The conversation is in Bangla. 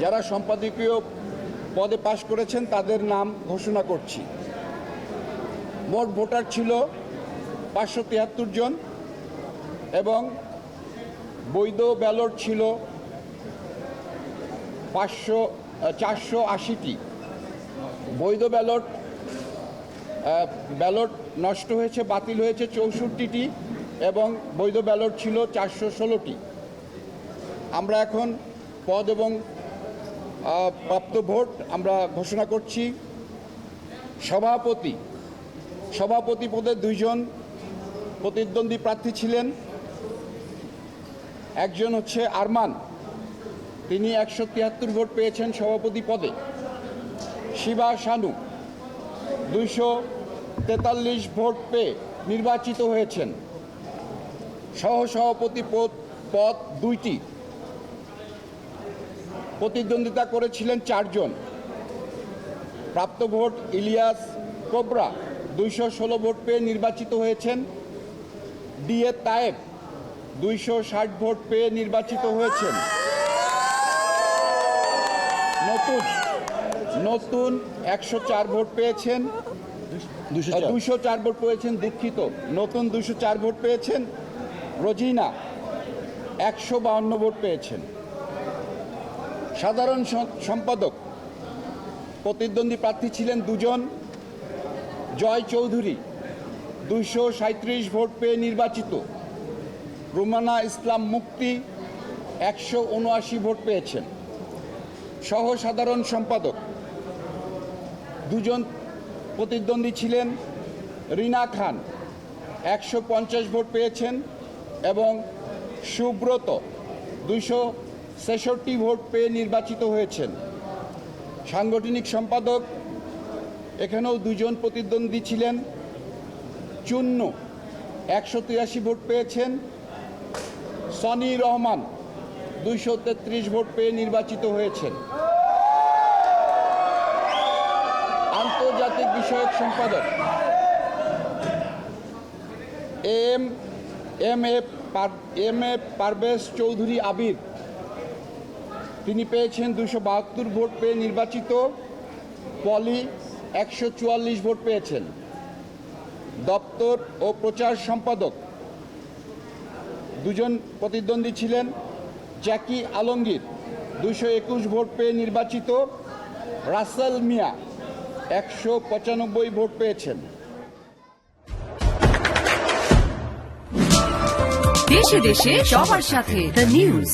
যারা সম্পাদকীয় পদে পাশ করেছেন তাদের নাম ঘোষণা করছি। মোট ভোটার ছিল 573 জন এবং বৈধ ব্যালট ছিল 480টি। বৈধ ব্যালট নষ্ট হয়েছে, বাতিল হয়েছে 64টি এবং বৈধ ব্যালট ছিল 416টি। আমরা এখন পদ এবং প্রাপ্ত ভোট আমরা ঘোষণা করছি। সভাপতি পদে 2 জন প্রতিদ্বন্দ্বী প্রার্থী ছিলেন। একজন হচ্ছে আরমান, তিনি 173 ভোট পেয়েছেন সভাপতি পদে। শিবা শানু 243 ভোট পেয়ে নির্বাচিত হয়েছেন। সহসভাপতি পদ 2টি, প্রতিদ্বন্দ্বিতা করেছিলেন 4 জন। প্রাপ্ত ভোট ইলিয়াস কোবরা 216 ভোট পেয়ে নির্বাচিত হয়েছেন। ডিএ তায়েব 260 ভোট পেয়ে নির্বাচিত হয়েছেন। নতুন 104 ভোট পেয়েছেন, 204 ভোট পেয়েছেন, দুঃখিত, নতুন 204 ভোট পেয়েছেন। রোজিনা 152 ভোট পেয়েছেন। সাধারণ সম্পাদক প্রতিদ্বন্দ্বী প্রার্থী ছিলেন 2 জন। জয় চৌধুরী 237 ভোট পেয়ে নির্বাচিত। রুমানা ইসলাম মুক্তি 179 ভোট পেয়েছেন। সহ সাধারণ সম্পাদক 2 জন প্রতিদ্বন্দ্বী ছিলেন। রিনা খান 150 ভোট পেয়েছেন এবং সুব্রত 266 ভোট পেয়ে নির্বাচিত হয়েছেন। সাংগঠনিক সম্পাদক এখানেও 2 জন প্রতিদ্বন্দ্বী ছিলেন। চুন্নু 183 ভোট পেয়েছেন। সনি রহমান 233 ভোট পেয়ে নির্বাচিত হয়েছেন। আন্তর্জাতিক বিষয়ক সম্পাদক এম এ পারভেজ চৌধুরী আবির, তিনি পেয়েছেন 272 ভোট পেয়ে নির্বাচিত। পলি 144 ভোট পেয়েছেন। দপ্তর ও প্রচার সম্পাদক 2 জন প্রতিদ্বন্দ্বী ছিলেন। জ্যাকি আলমগীর 221 ভোট পেয়ে নির্বাচিত। রাসেল মিয়া 195 ভোট পেয়েছেন। দেশে দেশে সবার সাথে দ্য নিউজ।